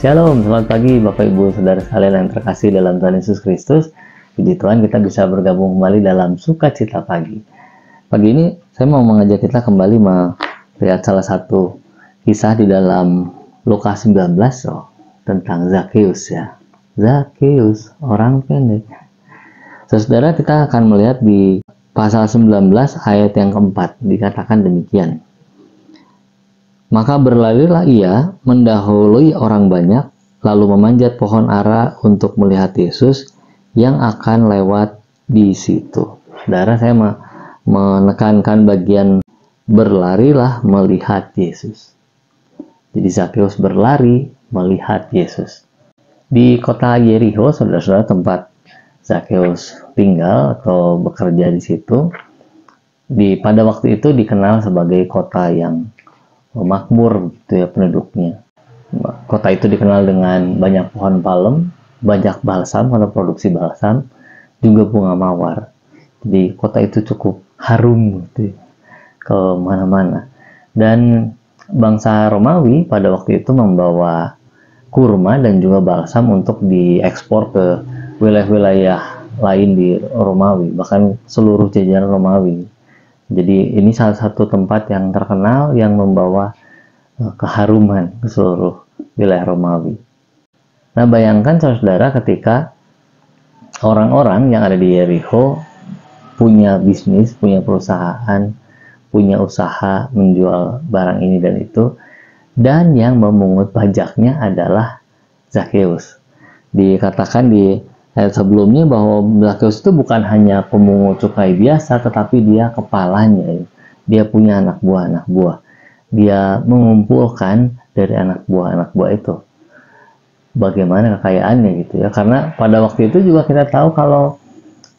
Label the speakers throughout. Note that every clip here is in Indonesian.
Speaker 1: Shalom, selamat pagi Bapak Ibu Saudara sekalian yang terkasih dalam Tuhan Yesus Kristus. Puji Tuhan, kita bisa bergabung kembali dalam Sukacita Pagi. Pagi ini saya mau mengajak kita kembali melihat salah satu kisah di dalam Lukas 19 tentang Zakheus ya. Zakheus, orang pendek. Saudara, kita akan melihat di pasal 19 ayat yang keempat, dikatakan demikian. Maka berlarilah ia mendahului orang banyak, lalu memanjat pohon ara untuk melihat Yesus yang akan lewat di situ. Saudara, saya menekankan bagian berlarilah melihat Yesus. Jadi Zakheus berlari melihat Yesus. Di kota Yeriho, saudara-saudara, tempat Zakheus tinggal atau bekerja di situ, pada waktu itu dikenal sebagai kota yang makmur gitu ya penduduknya. Kota itu dikenal dengan banyak pohon palem, banyak balsam karena produksi balsam, juga bunga mawar. Jadi kota itu cukup harum gitu ya, ke mana-mana. Dan bangsa Romawi pada waktu itu membawa kurma dan juga balsam untuk diekspor ke wilayah-wilayah lain di Romawi, bahkan seluruh jajaran Romawi. Jadi ini salah satu tempat yang terkenal yang membawa keharuman ke seluruh wilayah Romawi. Nah, bayangkan saudara ketika orang-orang yang ada di Yeriho punya bisnis, punya perusahaan, punya usaha menjual barang ini dan itu, dan yang memungut pajaknya adalah Zakheus. Dikatakan di ayat sebelumnya bahwa Zakheus itu bukan hanya pemungut cukai biasa, tetapi dia kepalanya. Dia punya anak buah. Dia mengumpulkan dari anak buah itu. Bagaimana kekayaannya gitu ya. Karena pada waktu itu juga kita tahu kalau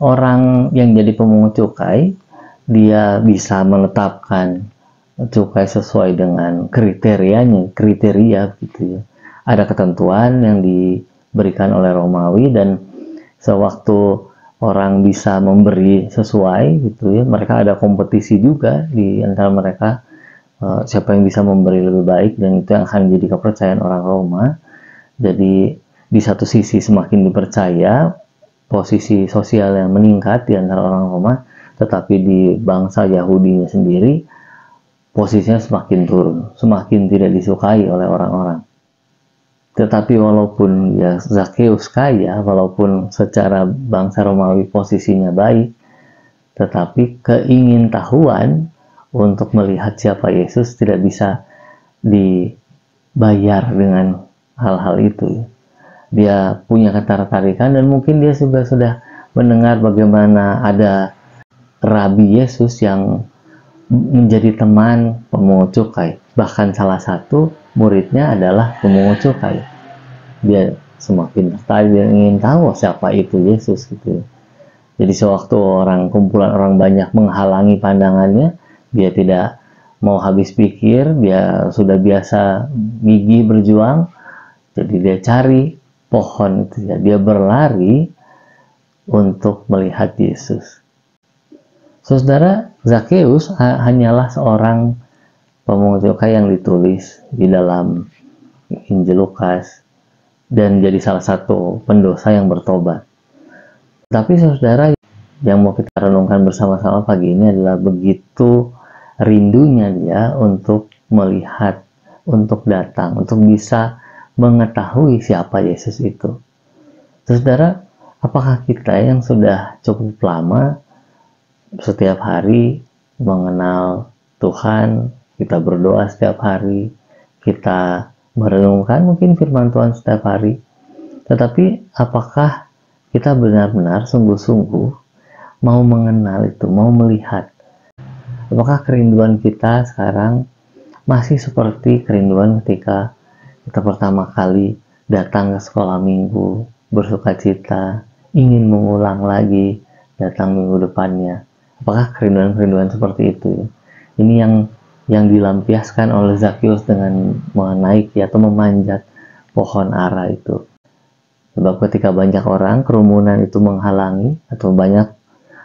Speaker 1: orang yang jadi pemungut cukai, dia bisa menetapkan cukai sesuai dengan kriteria gitu ya. Ada ketentuan yang diberikan oleh Romawi, dan sewaktu orang bisa memberi sesuai gitu ya, mereka ada kompetisi juga di antara mereka, siapa yang bisa memberi lebih baik, dan itu yang akan jadi kepercayaan orang Roma. Jadi di satu sisi semakin dipercaya, posisi sosial yang meningkat di antara orang Roma, tetapi di bangsa Yahudinya sendiri posisinya semakin turun, semakin tidak disukai oleh orang-orang. Tetapi walaupun ya Zakheus kaya, walaupun secara bangsa Romawi posisinya baik, tetapi keingintahuan untuk melihat siapa Yesus tidak bisa dibayar dengan hal-hal itu. Dia punya ketertarikan, dan mungkin dia sudah mendengar bagaimana ada Rabi Yesus yang menjadi teman pemungut cukai. Bahkan salah satu muridnya adalah pemungut cukai. Dia semakin tertarik dan ingin tahu siapa itu Yesus gitu. Jadi sewaktu kumpulan orang banyak menghalangi pandangannya, dia tidak mau habis pikir, dia sudah biasa gigih berjuang. Jadi dia cari pohon itu ya, dia berlari untuk melihat Yesus. Saudara, Zakheus hanyalah seorang pemungut cukai yang ditulis di dalam Injil Lukas dan jadi salah satu pendosa yang bertobat. Tapi saudara, yang mau kita renungkan bersama-sama pagi ini adalah begitu rindunya dia untuk melihat, untuk datang, untuk bisa mengetahui siapa Yesus itu. Saudara, apakah kita yang sudah cukup lama setiap hari mengenal Tuhan, kita berdoa setiap hari, kita merenungkan mungkin firman Tuhan setiap hari, tetapi apakah kita benar-benar sungguh-sungguh mau mengenal itu, mau melihat? Apakah kerinduan kita sekarang masih seperti kerinduan ketika kita pertama kali datang ke sekolah minggu, bersukacita, ingin mengulang lagi datang minggu depannya? Apakah kerinduan-kerinduan seperti itu? Ini yang dilampiaskan oleh Zakheus dengan menaiki atau memanjat pohon ara itu. Sebab ketika banyak orang, kerumunan itu menghalangi, atau banyak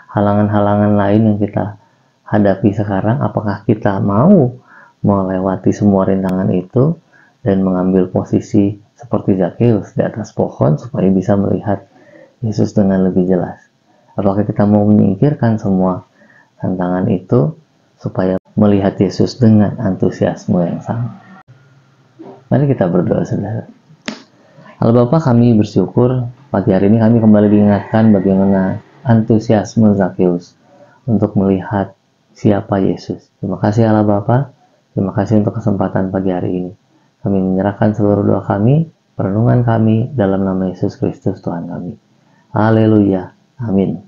Speaker 1: halangan-halangan lain yang kita hadapi sekarang, apakah kita mau melewati semua rintangan itu dan mengambil posisi seperti Zakheus di atas pohon supaya bisa melihat Yesus dengan lebih jelas? Apakah kita mau menyingkirkan semua tantangan itu supaya melihat Yesus dengan antusiasme yang sama? Mari kita berdoa, saudara. Allah Bapa, kami bersyukur pagi hari ini kami kembali diingatkan bagaimana antusiasme Zakheus untuk melihat siapa Yesus. Terima kasih Allah Bapa. Terima kasih untuk kesempatan pagi hari ini. Kami menyerahkan seluruh doa kami, perenungan kami dalam nama Yesus Kristus Tuhan kami. Haleluya. Amin.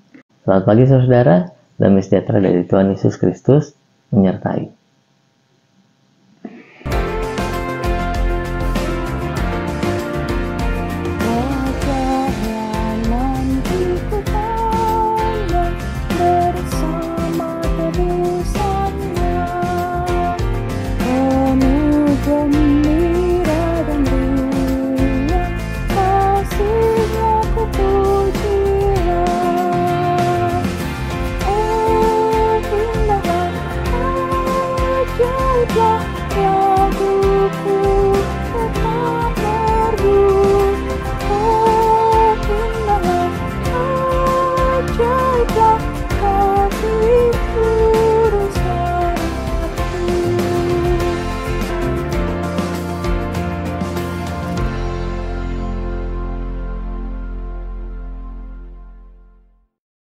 Speaker 1: Selamat pagi saudara, damai sejahtera dari Tuhan Yesus Kristus menyertai.